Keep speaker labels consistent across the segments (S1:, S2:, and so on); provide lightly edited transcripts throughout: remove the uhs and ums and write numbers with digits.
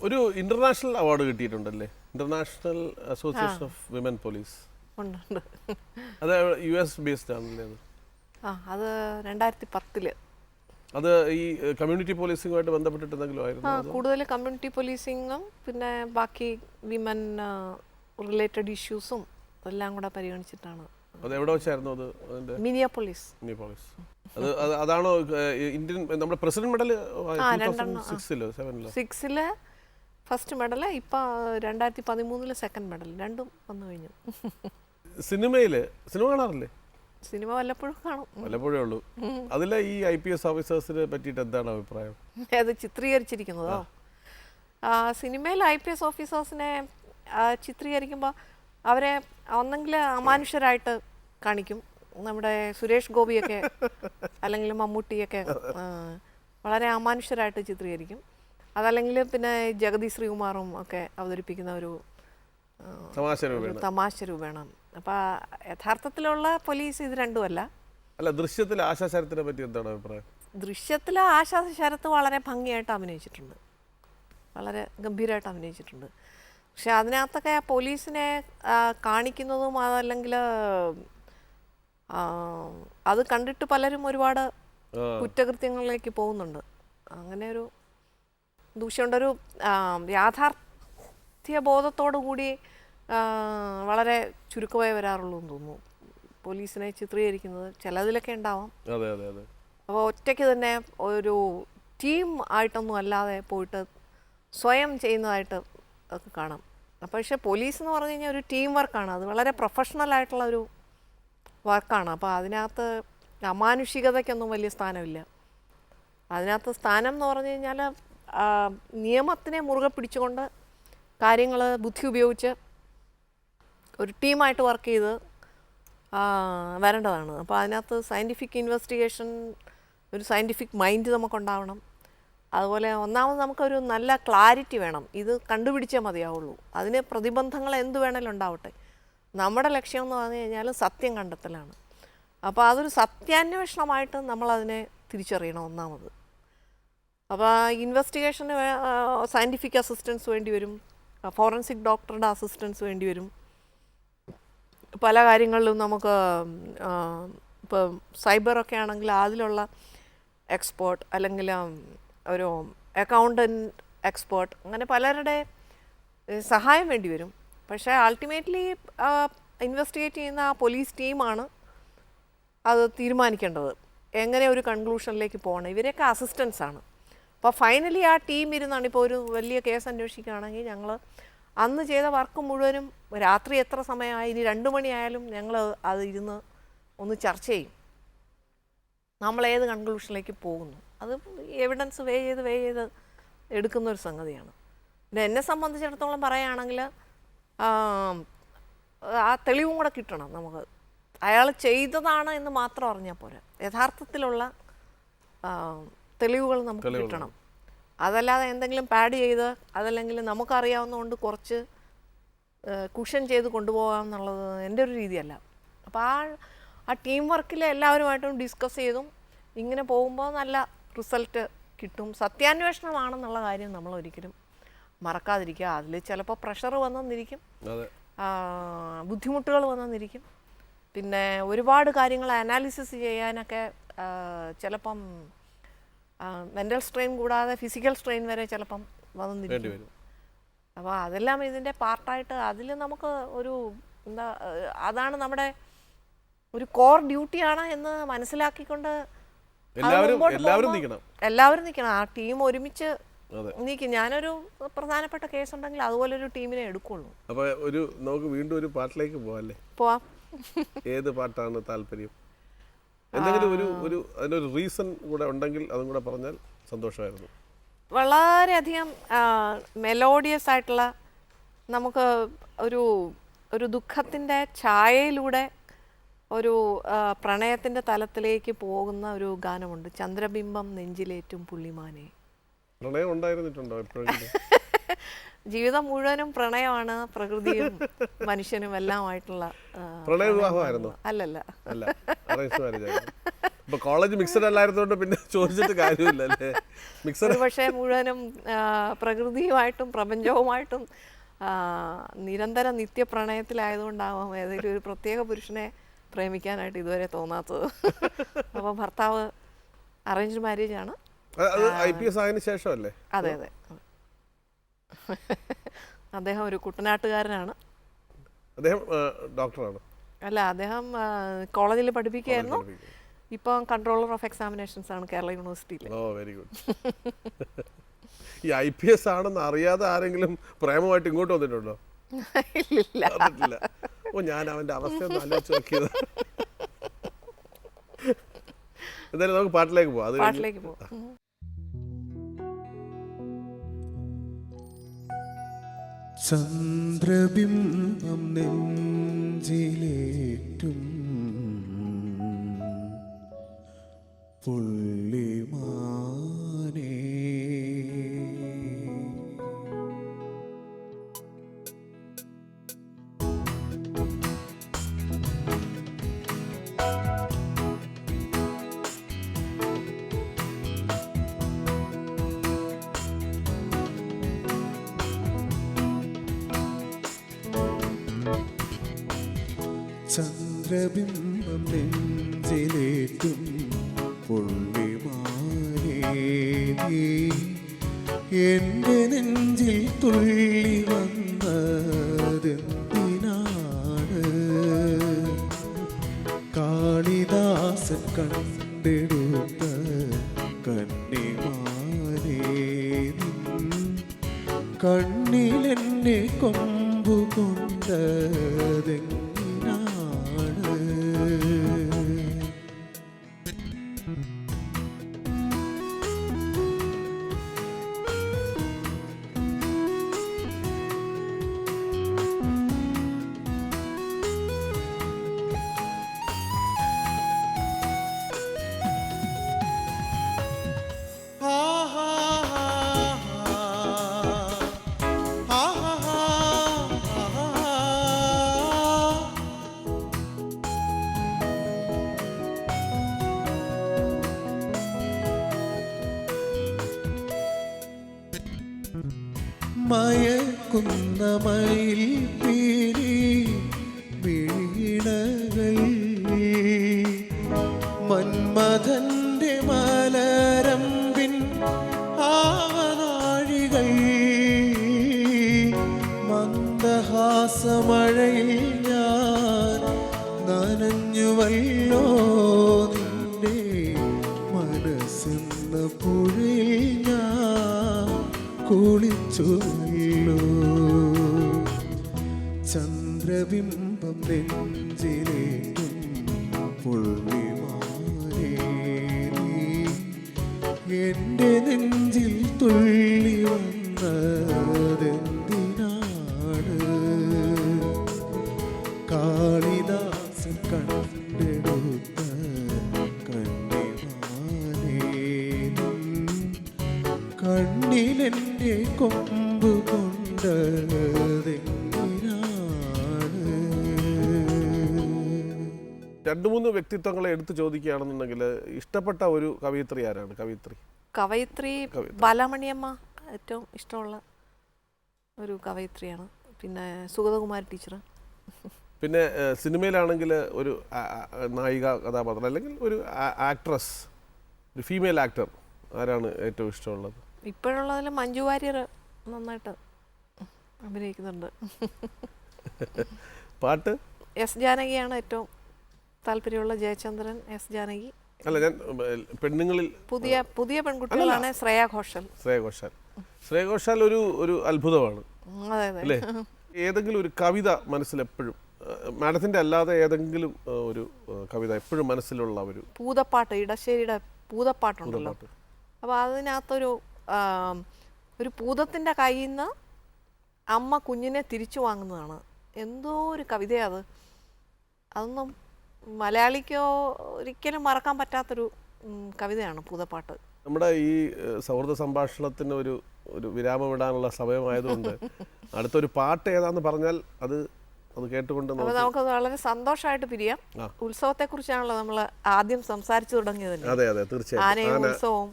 S1: ഒരു international award കിട്ടിയിട്ടുണ്ടല്ലേ, international association of women police.
S2: ഉണ്ട്.
S1: അത് US ബേസ്ഡ് ആണല്ലേ അത്?
S2: അത് 2010.
S1: അത് ഈ കമ്മ്യൂണിറ്റി പോലീസിംഗുമായിട്ട് ബന്ധപ്പെട്ടിട്ട് എന്തെങ്കിലും ആയിരുന്നു?
S2: കൂടുതൽ കമ്മ്യൂണിറ്റി പോലീസിങ്ങും പിന്നെ ബാക്കി വിമൻ റിലേറ്റഡ് ഇഷ്യൂസും എല്ലാം കൂടെ പരിഗണിച്ചിട്ടാണ്.
S1: അത് എവിടെ വെച്ചായിരുന്നു അത്?
S2: മിനിയാപോളിസ്.
S1: അതാണോ ഇന്ത്യൻ നമ്മുടെ പ്രസിഡന്റ് മെഡൽ 6
S2: ഫസ്റ്റ് മെഡൽ, ഇപ്പം 2013 സെക്കൻഡ് മെഡൽ, രണ്ടും വന്നു കഴിഞ്ഞു.
S1: സിനിമ കാണാറില്ലേ?
S2: സിനിമ വല്ലപ്പോഴും കാണും.
S1: വല്ലപ്പോഴേ ഉള്ളൂ. അതിലെ ഈ IPS ഓഫീസേഴ്സിനെ പറ്റിയിട്ട് എന്താണ് അഭിപ്രായം?
S2: അത് ചിത്രീകരിച്ചിരിക്കുന്നതോ? സിനിമയിൽ IPS ഓഫീസേഴ്സിനെ ചിത്രീകരിക്കുമ്പോൾ അവരെ ഒന്നെങ്കിൽ അമാനുഷ്യരായിട്ട് കാണിക്കും. നമ്മുടെ സുരേഷ് ഗോപിയൊക്കെ അല്ലെങ്കിൽ മമ്മൂട്ടിയൊക്കെ വളരെ അമാനുഷ്യരായിട്ട് ചിത്രീകരിക്കും. അതല്ലെങ്കിൽ പിന്നെ ജഗതി ശ്രീകുമാറും ഒക്കെ അവതരിപ്പിക്കുന്ന ഒരു തമാശ രൂപേണ. അപ്പം യഥാർത്ഥത്തിലുള്ള പോലീസ് ഇത് രണ്ടുമല്ല.
S1: ദൃശ്യത്തിലെ ആശാ ശരത്തിനെ പറ്റി എന്താണ് അഭിപ്രായം?
S2: ദൃശ്യത്തിലെ ആശാ ശരത്ത് വളരെ ഭംഗിയായിട്ട് അഭിനയിച്ചിട്ടുണ്ട്, വളരെ ഗംഭീരമായിട്ട് അഭിനയിച്ചിട്ടുണ്ട്. പക്ഷെ അതിനകത്തൊക്കെ പോലീസിനെ കാണിക്കുന്നതും അതല്ലെങ്കിൽ അത് കണ്ടിട്ട് പലരും ഒരുപാട് കുറ്റകൃത്യങ്ങളിലേക്ക് പോകുന്നുണ്ട്. അങ്ങനെ ഒരു ദൂഷ്യമുണ്ടൊരു യാഥാർത്ഥ്യബോധത്തോടു കൂടി വളരെ ചുരുക്കമായി വരാറുള്ളൂ എന്ന് തോന്നുന്നു പോലീസിനെ ചിത്രീകരിക്കുന്നത്. ചിലതിലൊക്കെ ഉണ്ടാവാം. അപ്പോൾ ഒറ്റയ്ക്ക് തന്നെ ഒരു ടീം ആയിട്ടൊന്നും അല്ലാതെ പോയിട്ട് സ്വയം ചെയ്യുന്നതായിട്ട് ഒക്കെ കാണാം. പക്ഷേ പോലീസ് എന്ന് പറഞ്ഞു കഴിഞ്ഞാൽ ഒരു ടീം വർക്കാണ്, അത് വളരെ പ്രൊഫഷണൽ ആയിട്ടുള്ള ഒരു വർക്കാണ്. അപ്പോൾ അതിനകത്ത് അമാനുഷികതയ്ക്കൊന്നും വലിയ സ്ഥാനമില്ല. അതിനകത്ത് സ്ഥാനം എന്ന് പറഞ്ഞു കഴിഞ്ഞാൽ നിയമത്തിനെ മുറുകെ പിടിച്ചുകൊണ്ട് കാര്യങ്ങൾ ബുദ്ധി ഉപയോഗിച്ച് ഒരു ടീമായിട്ട് വർക്ക് ചെയ്ത് വരേണ്ടതാണ്. അപ്പോൾ അതിനകത്ത് സയൻറ്റിഫിക് ഇൻവെസ്റ്റിഗേഷൻ, ഒരു സയൻറ്റിഫിക് മൈൻഡ് നമുക്കുണ്ടാവണം. അതുപോലെ ഒന്നാമത് നമുക്കൊരു നല്ല ക്ലാരിറ്റി വേണം, ഇത് കണ്ടുപിടിച്ചേ മതിയാവുള്ളൂ. അതിന് പ്രതിബന്ധങ്ങൾ എന്ത് വേണമെങ്കിലും ഉണ്ടാവട്ടെ. നമ്മുടെ ലക്ഷ്യം എന്ന് പറഞ്ഞു കഴിഞ്ഞാൽ സത്യം കണ്ടെത്തലാണ്. അപ്പോൾ അതൊരു സത്യാന്വേഷണമായിട്ട് നമ്മളതിനെ തിരിച്ചറിയണം ഒന്നാമത്. അപ്പോൾ ഇൻവെസ്റ്റിഗേഷന് സയൻറ്റിഫിക് അസിസ്റ്റൻസ് വേണ്ടി വരും, ഫോറൻസിക് ഡോക്ടറുടെ അസിസ്റ്റൻസ് വേണ്ടി വരും. പല കാര്യങ്ങളിലും നമുക്ക് ഇപ്പോൾ സൈബറൊക്കെ ആണെങ്കിൽ അതിലുള്ള എക്സ്പേർട്ട്, അല്ലെങ്കിൽ ഒരു അക്കൗണ്ടൻറ്റ് എക്സ്പേർട്ട്, അങ്ങനെ പലരുടെ സഹായം വേണ്ടി വരും. പക്ഷേ അൾട്ടിമേറ്റ്ലി ഇൻവെസ്റ്റിഗേറ്റ് ചെയ്യുന്ന ആ പോലീസ് ടീമാണ് അത് തീരുമാനിക്കേണ്ടത്, എങ്ങനെ ഒരു കൺക്ലൂഷനിലേക്ക് പോകണം. ഇവരെയൊക്കെ അസിസ്റ്റൻസാണ്. അപ്പോൾ ഫൈനലി ആ ടീം ഇരുന്നാണ്. ഇപ്പോൾ ഒരു വലിയ കേസ് അന്വേഷിക്കുകയാണെങ്കിൽ ഞങ്ങൾ അന്ന് ചെയ്ത വർക്ക് മുഴുവനും രാത്രി എത്ര സമയമായി, ഇനി 2 മണിയായാലും ഞങ്ങൾ അത് ഇരുന്ന് ഒന്ന് ചർച്ച ചെയ്യും, നമ്മൾ ഏത് കൺക്ലൂഷനിലേക്ക് പോകുന്നു. അത് എവിഡൻസ് വേ ചെയ്ത് എടുക്കുന്നൊരു സംഗതിയാണ്. പിന്നെ എന്നെ സംബന്ധിച്ചിടത്തോളം പറയുകയാണെങ്കിൽ ആ തെളിവും കൂടെ കിട്ടണം നമുക്ക്. അയാൾ ചെയ്തതാണ് എന്ന് മാത്രം അറിഞ്ഞാൽ പോരാ, യഥാർത്ഥത്തിലുള്ള തെളിവുകൾ നമുക്ക് കിട്ടണം. അതല്ലാതെ എന്തെങ്കിലും പാഡ് ചെയ്ത് അതല്ലെങ്കിൽ നമുക്കറിയാവുന്നതുകൊണ്ട് കുറച്ച് കുഷൻ ചെയ്ത് കൊണ്ടുപോകാമെന്നുള്ളത് എൻ്റെ ഒരു രീതിയല്ല. അപ്പോൾ ആ ടീം വർക്കിൽ എല്ലാവരുമായിട്ടും ഡിസ്കസ് ചെയ്തും ഇങ്ങനെ പോകുമ്പോൾ നല്ല റിസൾട്ട് കിട്ടും. സത്യാന്വേഷണമാണെന്നുള്ള കാര്യം നമ്മൾ ഒരിക്കലും മറക്കാതിരിക്കുക. അതിൽ ചിലപ്പോൾ പ്രഷർ വന്നെന്നിരിക്കും, ബുദ്ധിമുട്ടുകൾ വന്നെന്നിരിക്കും, പിന്നെ ഒരുപാട് കാര്യങ്ങൾ അനാലിസിസ് ചെയ്യാനൊക്കെ ചിലപ്പം മെൻ്റൽ സ്ട്രെയിൻ കൂടാതെ ഫിസിക്കൽ സ്ട്രെയിൻ വരെ ചിലപ്പം വന്നെന്നിരിക്കും. അപ്പോൾ അതെല്ലാം ഇതിൻ്റെ പാർട്ടായിട്ട് അതിൽ നമുക്ക് ഒരു അതാണ് നമ്മുടെ ഒരു കോർ ഡ്യൂട്ടിയാണ് എന്ന് മനസ്സിലാക്കിക്കൊണ്ട് എല്ലാവരും നിൽക്കണം. ആ ടീം ഒരുമിച്ച് നിൽക്കും. ഞാനൊരു പ്രധാനപ്പെട്ട കേസ് ഉണ്ടെങ്കിൽ അതുപോലൊരു ടീമിനെ എടുക്കുള്ളൂ.
S1: അപ്പോൾ നമുക്ക് വീണ്ടും ഒരു പാട്ടിലേക്ക്
S2: പോവാം.
S1: ഏത് പാട്ടാണ് താല്പര്യം? എന്തെങ്കിലും അതിനൊരു റീസൺ കൂടെ ഉണ്ടെങ്കിൽ അതും കൂടെ പറഞ്ഞാൽ സന്തോഷമായിരുന്നു.
S2: വളരെയധികം മെലോഡിയസ് ആയിട്ടുള്ള, നമുക്ക് ഒരു ദുഃഖത്തിൻ്റെ ഛായയിലൂടെ ഒരു പ്രണയത്തിൻ്റെ തലത്തിലേക്ക് പോകുന്ന ഒരു ഗാനമുണ്ട്, ചന്ദ്രബിംബം നെഞ്ചിലേറ്റും പുള്ളിമാനെ.
S1: പ്രണയം ഉണ്ടായിരുന്നിട്ടുണ്ടോ എപ്പോഴെങ്കിലും?
S2: ജീവിതം മുഴുവനും പ്രണയമാണ്, പ്രകൃതിയും മനുഷ്യനും എല്ലാമായിട്ടുള്ള.
S1: പ്രണയ വിവാഹമായിരുന്നു?
S2: അല്ലല്ല.
S1: ഇപ്പൊ കോളേജ് മിക്സഡ് അല്ലായിരുന്നോണ്ട് പിന്നെ ചോദിച്ചിട്ട് കാര്യമില്ല അല്ലേ? മിക്സഡ്
S2: ഒരു പക്ഷേ മുഴുവനും പ്രകൃതിയുമായിട്ടും പ്രപഞ്ചവുമായിട്ടും നിരന്തര നിത്യപ്രണയത്തിലായതുകൊണ്ടാവാം ഏതെങ്കിലും ഒരു പ്രത്യേക പുരുഷനെ പ്രേമിക്കാനായിട്ട് ഇതുവരെ തോന്നാത്തത്. അപ്പോൾ ഭർത്താവ് അറേഞ്ച്ഡ് മാരേജ് ആണ്.
S1: അത് IPS ആയതിനു ശേഷമല്ലേ?
S2: അതെ അതെ. അദ്ദേഹം ഒരു കുട്ടനാട്ടുകാരനാണ്.
S1: അദ്ദേഹം ഡോക്ടറാണ്?
S2: അല്ല, അദ്ദേഹം കോളേജിൽ പഠിപ്പിക്കുകയായിരുന്നു. ഇപ്പം കൺട്രോളർ ഓഫ് എക്സാമിനേഷൻസ് ആണ് കേരള യൂണിവേഴ്സിറ്റിയിൽ.
S1: ഓ വെരി ഗുഡ്. ഈ IPS ആണെന്ന് അറിയാതെ ആരെങ്കിലും പ്രേമമായിട്ട് ഇങ്ങോട്ട് വന്നിട്ടുണ്ടോ?
S2: ഇല്ല.
S1: ഓ ഞാൻ അവന്റെ അവസ്ഥ ഒന്ന് ആലോചിച്ച് നോക്കിയത്. എന്തായാലും നമുക്ക് പാട്ടിലേക്ക് പോവാം.
S2: പാട്ടിലേക്ക് പോവാം.
S3: ചന്ദ്രബിംബം നെഞ്ചിലേറ്റും പുള്ളിമാനേ ചന്ദ്രബിംബം നെഞ്ചിലേറ്റും പുള്ളിമാനേ എൻ്റെ നെഞ്ചിൽ തുള്ളി വന്നതെന്തിനാണ്? കാളിദാസൻ കണ്ടെടുത്ത കന്നിമാനേ കണ്ണിലെന്നെ കൊമ്പുകൊണ്ടതെങ്ങ മയക്കുന്ന മയിൽ പീലി വീണകൾ മന്മഥന്റെ മലരമ്പിൻ ആവനാഴികൾ മന്ദഹാസമഴയിൽ ഞാൻ നനഞ്ഞുവല്ലോ നിന്റെ മനസ്സെന്ന പുഴയിൽ ഞാൻ കുളിച്ചുവല്ലോ. ചന്ദ്രബിംബം നെഞ്ചിലേറ്റും പുള്ളിമാനേ എൻ്റെ നെഞ്ചിൽ തുള്ളി വന്നതെന്തിനാണ്? കാളിദാസൻ കണ്ടെടുത്ത കന്നിമാനേ കണ്ണിലെൻ്റെ കൊമ്പ് കൊണ്ടതെന്തിനാണ്?
S1: 2-3 വ്യക്തിത്വങ്ങളെ എടുത്തു ചോദിക്കുകയാണെന്നുണ്ടെങ്കിൽ ഇഷ്ടപ്പെട്ട ഒരു കവയിത്രി ആരാണ്? കവയിത്രി
S2: ബാലാമണിയമ്മ ഏറ്റവും ഇഷ്ടമുള്ള ഒരു കവയിത്രിയാണ്. പിന്നെ സുഗതകുമാരി ടീച്ചർ.
S1: പിന്നെ സിനിമയിലാണെങ്കിൽ ഒരു നായിക കഥാപാത്രം അല്ലെങ്കിൽ ഒരു ആക്ട്രസ്, ഒരു ഫീമെയിൽ ആക്ടർ ആരാണ് ഏറ്റവും ഇഷ്ടമുള്ളത്?
S2: ഇപ്പോഴുള്ളതിൽ മഞ്ജു വാര്യർ നന്നായിട്ട് അഭിനയിക്കുന്നുണ്ട്.
S1: പാട്ട്
S2: എസ് ജാനകിയാണ് ഏറ്റവും താല്പര്യമുള്ള. ജയചന്ദ്രൻ, എസ് ജാനകി.
S1: അല്ല, ഞാൻ പെണ്ണുങ്ങളിൽ
S2: പുതിയ പെൺകുട്ടികളാണ് ശ്രേയ ഘോഷാൽ.
S1: ശ്രേയ ഘോഷാൽ ഒരു അത്ഭുതമാണ് അല്ലേ? ഏതെങ്കിലും ഒരു കവിത മനസ്സിൽ എപ്പോഴും മാഡത്തിന്റെ അല്ലാതെ ഏതെങ്കിലും ഒരു കവിത എപ്പോഴും മനസ്സിലുള്ള ഒരു
S2: പൂതപ്പാട്ട്, ഇടശ്ശേരിയുടെ പൂതപ്പാട്ടുണ്ടല്ലോ. അപ്പോൾ അതിനകത്തൊരു പൂതത്തിൻ്റെ കയ്യിൽ നിന്ന് അമ്മ കുഞ്ഞിനെ തിരിച്ചു വാങ്ങുന്നതാണ്. എന്തോ ഒരു കവിതയാണ് അതൊന്നും മലയാളിക്കോ ഒരിക്കലും മറക്കാൻ പറ്റാത്തൊരു കവിതയാണ് പൂതപ്പാട്ട്.
S1: നമ്മുടെ ഈ സൗഹൃദ സംഭാഷണത്തിന് ഒരു വിരാമമിടാനുള്ള സമയമായതുകൊണ്ട് അടുത്തൊരു പാട്ട് ഏതാന്ന് പറഞ്ഞാൽ അത് അത് കേട്ടുകൊണ്ട്
S2: അപ്പോൾ നമുക്ക് വളരെ സന്തോഷമായിട്ട് പിരിയാം. ഉത്സവത്തെക്കുറിച്ചാണല്ലോ നമ്മൾ ആദ്യം സംസാരിച്ചു തുടങ്ങിയത്.
S1: അതെ അതെ തീർച്ചയായും.
S2: ആനയും ഉത്സവവും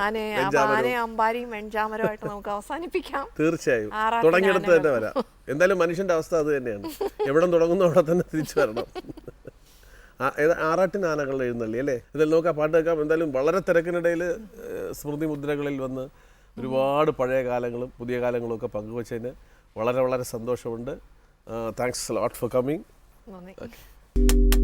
S2: ആനയും അമ്പാരിയും വെഞ്ചാമരമായിട്ട് നമുക്ക് അവസാനിപ്പിക്കാം.
S1: തീർച്ചയായും തുടങ്ങിയെടുത്ത് തന്നെ വരാം. എന്തായാലും മനുഷ്യന്റെ അവസ്ഥ അത് തന്നെയാണ്. എവിടെ തുടങ്ങുന്നു അവിടെ തന്നെ തിരിച്ചു വരണം. ആറാട്ടിൻ ആനകളുടെ എഴുന്നള്ളി അല്ലേ? എന്തായാലും നമുക്ക് ആ പാട്ട് കേൾക്കാം. എന്തായാലും വളരെ തിരക്കിനിടയിൽ സ്മൃതി മുദ്രകളിൽ വന്ന് ഒരുപാട് പഴയ കാലങ്ങളും പുതിയ കാലങ്ങളും ഒക്കെ പങ്കുവച്ചതിന് വളരെ വളരെ സന്തോഷമുണ്ട്. Thanks lot for coming.
S2: നന്ദി.